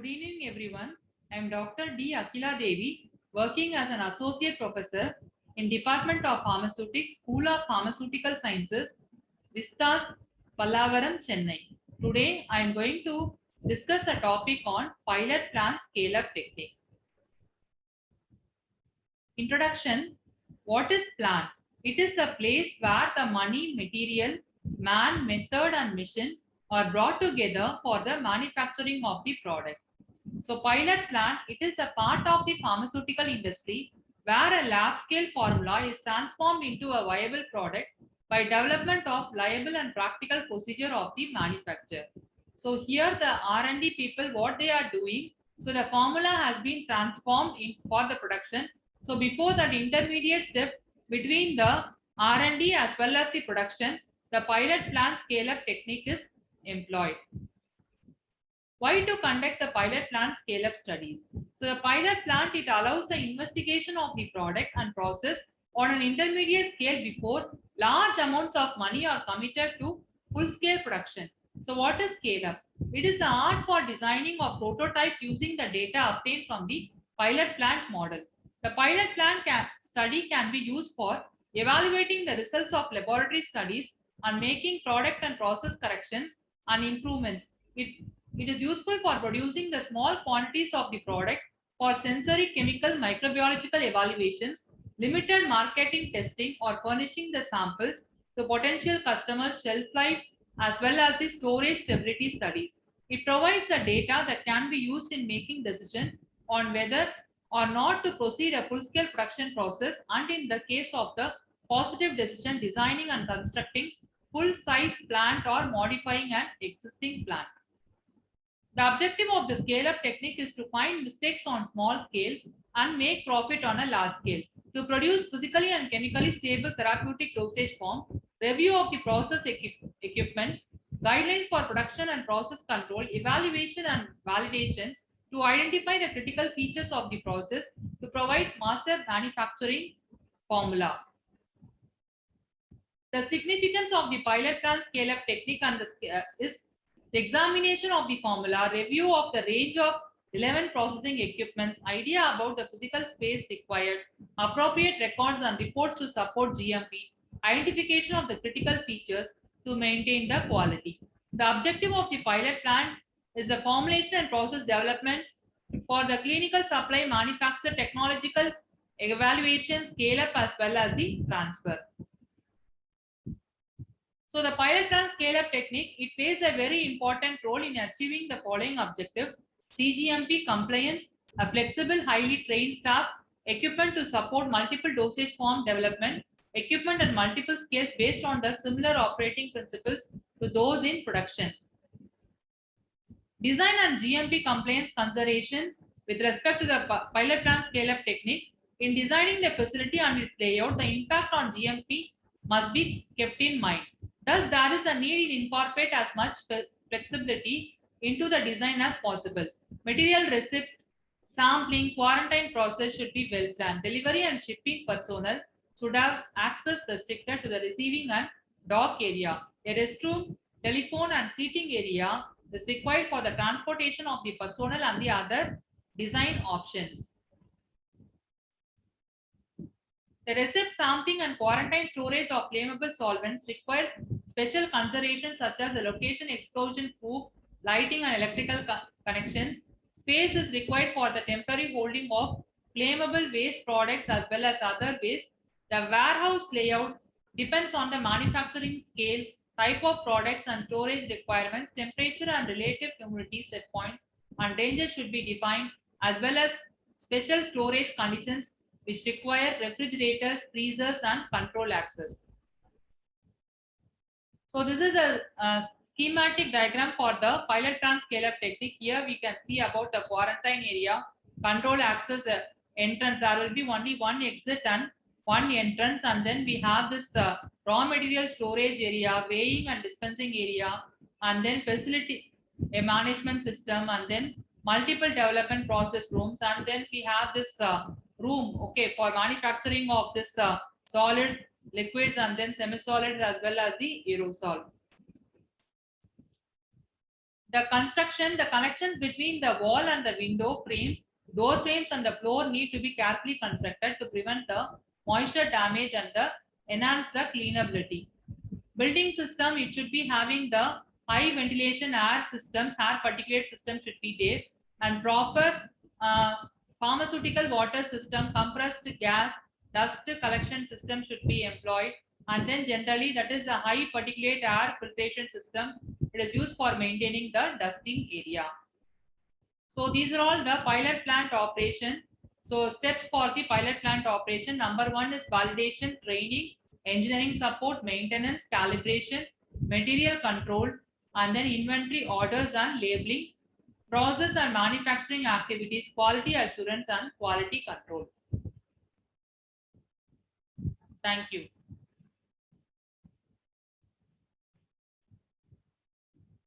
Good evening, everyone. I am Dr. D. Akila Devi, working as an associate professor in Department of Pharmaceutics, School of Pharmaceutical Sciences, Vistas, Pallavaram, Chennai. Today, I am going to discuss a topic on pilot plant scale-up technique. Introduction. What is plant? It is a place where the money, material, man, method and mission are brought together for the manufacturing of the products. So pilot plant, it is a part of the pharmaceutical industry where a lab scale formula is transformed into a viable product by development of liable and practical procedure of the manufacturer. So here the R&D people, what they are doing, so the formula has been transformed for the production. So before that intermediate step between the R&D as well as the production, the pilot plant scale-up technique is employed. Why to conduct the pilot plant scale-up studies? So the pilot plant, it allows the investigation of the product and process on an intermediate scale before large amounts of money are committed to full-scale production. So what is scale-up? It is the art for designing a prototype using the data obtained from the pilot plant model. The pilot plant study can be used for evaluating the results of laboratory studies and making product and process corrections and improvements. It is useful for producing the small quantities of the product for sensory, chemical, microbiological evaluations, limited marketing testing, or furnishing the samples to potential customers' shelf life as well as the storage stability studies. It provides the data that can be used in making decisions on whether or not to proceed a full-scale production process, and in the case of the positive decision, designing and constructing full-size plant or modifying an existing plant. The objective of the scale-up technique is to find mistakes on small scale and make profit on a large scale. To produce physically and chemically stable therapeutic dosage form, review of the process equipment, guidelines for production and process control, evaluation and validation, to identify the critical features of the process, to provide master manufacturing formula. The significance of the pilot plant scale-up technique and is the examination of the formula, review of the range of 11 processing equipments, idea about the physical space required, appropriate records and reports to support GMP, identification of the critical features to maintain the quality. The objective of the pilot plant is the formulation and process development for the clinical supply, manufacture, technological evaluation, scale up as well as the transfer. So the pilot plant scale-up technique, it plays a very important role in achieving the following objectives: CGMP compliance, a flexible, highly trained staff, equipment to support multiple dosage form development, equipment at multiple scales based on the similar operating principles to those in production. Design and GMP compliance considerations with respect to the pilot plant scale-up technique. In designing the facility and its layout, the impact on GMP must be kept in mind. Thus, there is a need to incorporate as much flexibility into the design as possible. Material receipt, sampling, quarantine process should be well planned. Delivery and shipping personnel should have access restricted to the receiving and dock area. A restroom, telephone and seating area is required for the transportation of the personnel and the other design options. The receipt, sampling and quarantine storage of flammable solvents require special considerations such as the location, explosion proof, lighting and electrical connections. Space is required for the temporary holding of flammable waste products as well as other waste. The warehouse layout depends on the manufacturing scale, type of products and storage requirements, temperature and relative humidity set points and ranges should be defined, as well as special storage conditions which require refrigerators, freezers and control access. So this is the schematic diagram for the pilot plant scale-up technique. Here we can see about the quarantine area, control access entrance. There will be only one exit and one entrance, and then we have this raw material storage area, weighing and dispensing area, and then facility a management system, and then multiple development process rooms, and then we have this room, okay, for manufacturing of this solids, liquids and then semi-solids as well as the aerosol. The construction, the connections between the wall and the window frames, door frames and the floor need to be carefully constructed to prevent the moisture damage and enhance the cleanability. Building system, it should be having the high ventilation air systems, air particulate system should be there, and proper uh, pharmaceutical water system, compressed gas, dust collection system should be employed. And then generally that is a high particulate air filtration system. It is used for maintaining the dusting area. So these are all the pilot plant operation. So steps for the pilot plant operation. Number one is validation, training, engineering support, maintenance, calibration, material control, and then inventory orders and labeling, process and manufacturing activities, quality assurance and quality control. Thank you.